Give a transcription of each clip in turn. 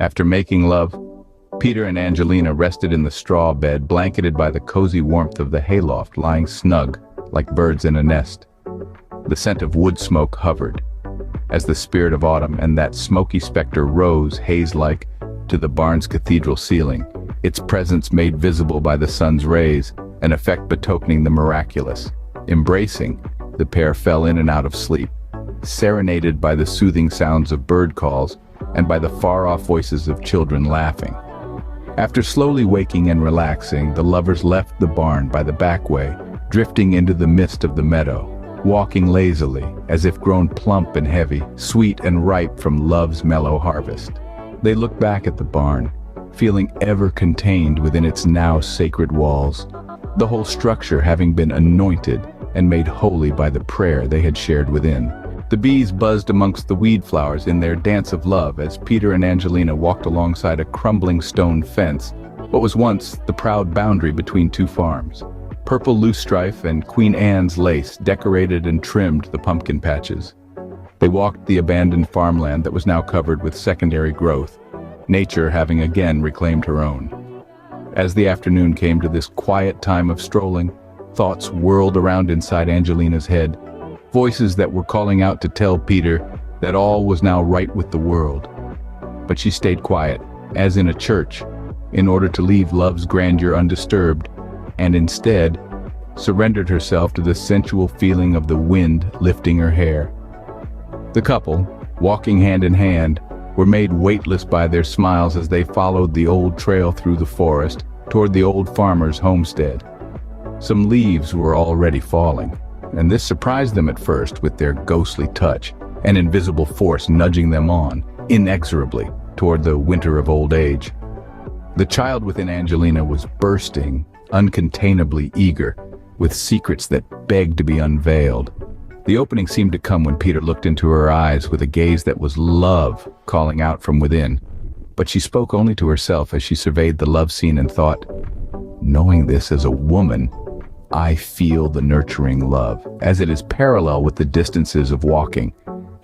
After making love, Peter and Angelina rested in the straw bed, blanketed by the cozy warmth of the hayloft, lying snug, like birds in a nest. The scent of wood smoke hovered, as the spirit of autumn and that smoky specter rose, haze-like, to the barn's cathedral ceiling, its presence made visible by the sun's rays, an effect betokening the miraculous. Embracing, the pair fell in and out of sleep, serenaded by the soothing sounds of bird calls and by the far-off voices of children laughing. After slowly waking and relaxing, the lovers left the barn by the back way, drifting into the mist of the meadow, walking lazily, as if grown plump and heavy, sweet and ripe from love's mellow harvest. They looked back at the barn, feeling ever contained within its now sacred walls, the whole structure having been anointed and made holy by the prayer they had shared within. The bees buzzed amongst the weed flowers in their dance of love as Peter and Angelina walked alongside a crumbling stone fence, what was once the proud boundary between two farms. Purple loosestrife and Queen Anne's lace decorated and trimmed the pumpkin patches. They walked the abandoned farmland that was now covered with secondary growth, nature having again reclaimed her own. As the afternoon came to this quiet time of strolling, thoughts whirled around inside Angelina's head, voices that were calling out to tell Peter that all was now right with the world. But she stayed quiet, as in a church, in order to leave love's grandeur undisturbed, and instead surrendered herself to the sensual feeling of the wind lifting her hair. The couple, walking hand in hand, were made weightless by their smiles as they followed the old trail through the forest toward the old farmer's homestead. Some leaves were already falling, and this surprised them at first with their ghostly touch, an invisible force nudging them on, inexorably, toward the winter of old age. The child within Angelina was bursting, uncontainably eager, with secrets that begged to be unveiled. The opening seemed to come when Peter looked into her eyes with a gaze that was love calling out from within. But she spoke only to herself as she surveyed the love scene and thought, knowing this as a woman, I feel the nurturing love, as it is parallel with the distances of walking,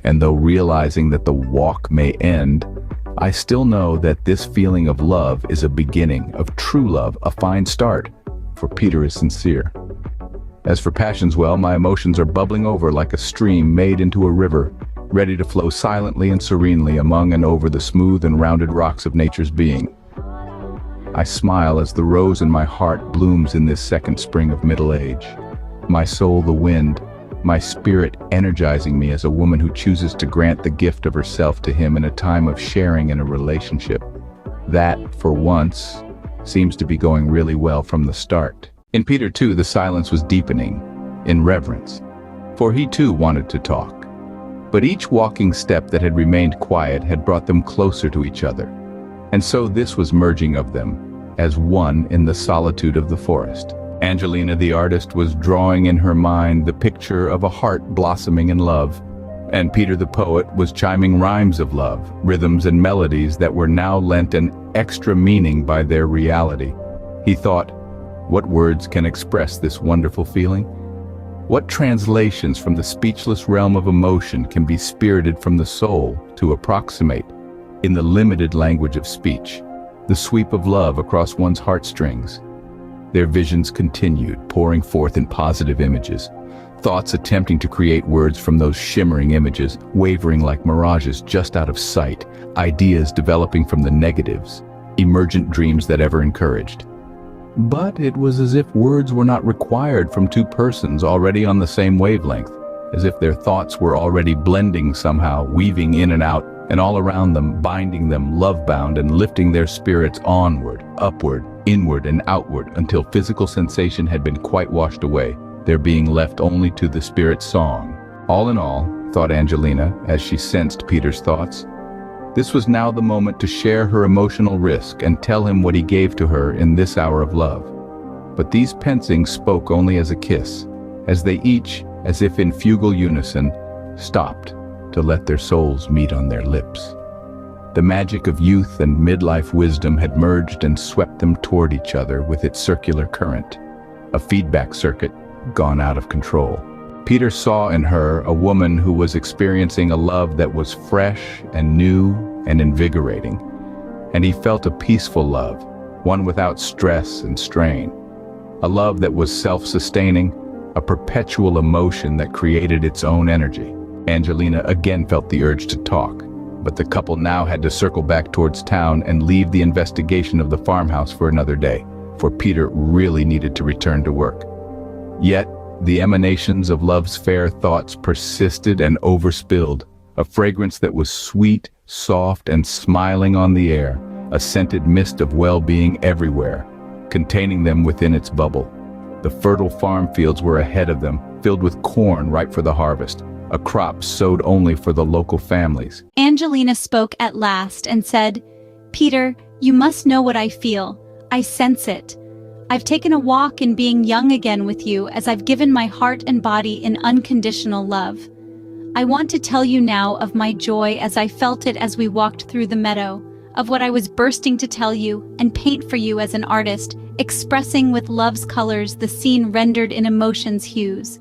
and though realizing that the walk may end, I still know that this feeling of love is a beginning of true love, a fine start, for Peter is sincere. As for passion's well, my emotions are bubbling over like a stream made into a river, ready to flow silently and serenely among and over the smooth and rounded rocks of nature's being. I smile as the rose in my heart blooms in this second spring of middle age. My soul the wind, my spirit energizing me as a woman who chooses to grant the gift of herself to him in a time of sharing in a relationship. That, for once, seems to be going really well from the start. In Peter too, the silence was deepening, in reverence, for he too wanted to talk. But each walking step that had remained quiet had brought them closer to each other. And so this was merging of them, as one in the solitude of the forest. Angelina the artist was drawing in her mind the picture of a heart blossoming in love, and Peter the poet was chiming rhymes of love, rhythms and melodies that were now lent an extra meaning by their reality. He thought, what words can express this wonderful feeling? What translations from the speechless realm of emotion can be spirited from the soul to approximate, in the limited language of speech, the sweep of love across one's heartstrings? Their visions continued, pouring forth in positive images, thoughts attempting to create words from those shimmering images, wavering like mirages just out of sight, ideas developing from the negatives, emergent dreams that ever encouraged. But it was as if words were not required from two persons already on the same wavelength, as if their thoughts were already blending somehow, weaving in and out, and all around them, binding them love-bound and lifting their spirits onward, upward, inward and outward until physical sensation had been quite washed away, there being left only to the spirit's song. All in all, thought Angelina as she sensed Peter's thoughts, this was now the moment to share her emotional risk and tell him what he gave to her in this hour of love. But these pensings spoke only as a kiss, as they each, as if in fugal unison, stopped to let their souls meet on their lips. The magic of youth and midlife wisdom had merged and swept them toward each other with its circular current, a feedback circuit gone out of control. Peter saw in her a woman who was experiencing a love that was fresh and new and invigorating, and he felt a peaceful love, one without stress and strain. A love that was self-sustaining, a perpetual emotion that created its own energy. Angelina again felt the urge to talk, but the couple now had to circle back towards town and leave the investigation of the farmhouse for another day, for Peter really needed to return to work. Yet, the emanations of love's fair thoughts persisted and overspilled, a fragrance that was sweet, soft, and smiling on the air, a scented mist of well-being everywhere, containing them within its bubble. The fertile farm fields were ahead of them, filled with corn ripe for the harvest, a crop sowed only for the local families. Angelina spoke at last and said, "Peter, you must know what I feel. I sense it. I've taken a walk in being young again with you as I've given my heart and body in unconditional love. I want to tell you now of my joy as I felt it as we walked through the meadow, of what I was bursting to tell you and paint for you as an artist, expressing with love's colors the scene rendered in emotion's hues.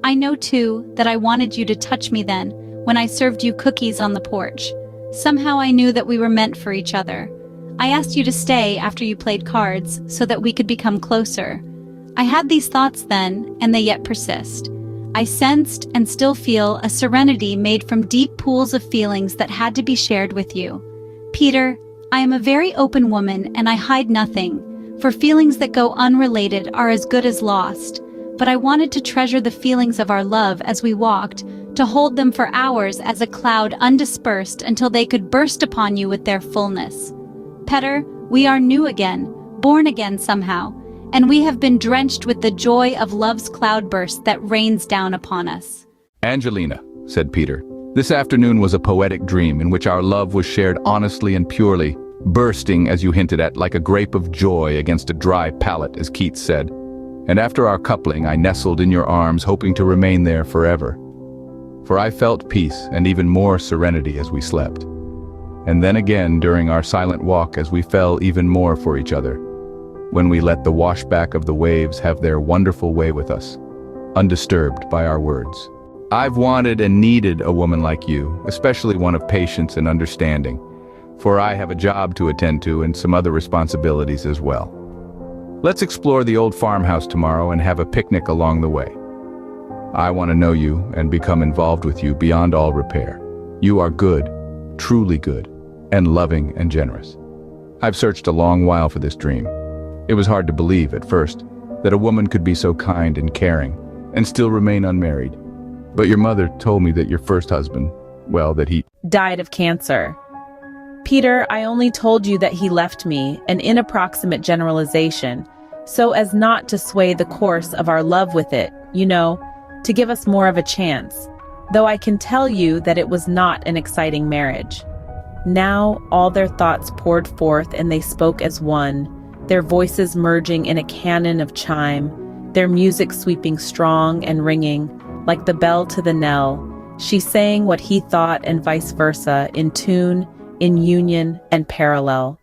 I know, too, that I wanted you to touch me then, when I served you cookies on the porch. Somehow I knew that we were meant for each other. I asked you to stay after you played cards, so that we could become closer. I had these thoughts then, and they yet persist. I sensed and still feel a serenity made from deep pools of feelings that had to be shared with you. Peter, I am a very open woman and I hide nothing, for feelings that go unrelated are as good as lost. But I wanted to treasure the feelings of our love as we walked, to hold them for hours as a cloud undispersed until they could burst upon you with their fullness. Peter, we are new again, born again somehow, and we have been drenched with the joy of love's cloudburst that rains down upon us." "Angelina," said Peter, "this afternoon was a poetic dream in which our love was shared honestly and purely, bursting, as you hinted at, like a grape of joy against a dry palate, as Keats said. And after our coupling, I nestled in your arms, hoping to remain there forever. For I felt peace and even more serenity as we slept. And then again during our silent walk as we fell even more for each other, when we let the washback of the waves have their wonderful way with us, undisturbed by our words. I've wanted and needed a woman like you, especially one of patience and understanding, for I have a job to attend to and some other responsibilities as well. Let's explore the old farmhouse tomorrow and have a picnic along the way. I want to know you and become involved with you beyond all repair. You are good, truly good, and loving and generous. I've searched a long while for this dream. It was hard to believe at first that a woman could be so kind and caring and still remain unmarried. But your mother told me that your first husband, well, that he died of cancer. Peter, I only told you that he left me, an inapproximate generalization, so as not to sway the course of our love with it, you know, to give us more of a chance, though I can tell you that it was not an exciting marriage. Now all their thoughts poured forth and they spoke as one, their voices merging in a canon of chime, their music sweeping strong and ringing, like the bell to the knell. She sang what he thought and vice versa, in tune, in union, and parallel.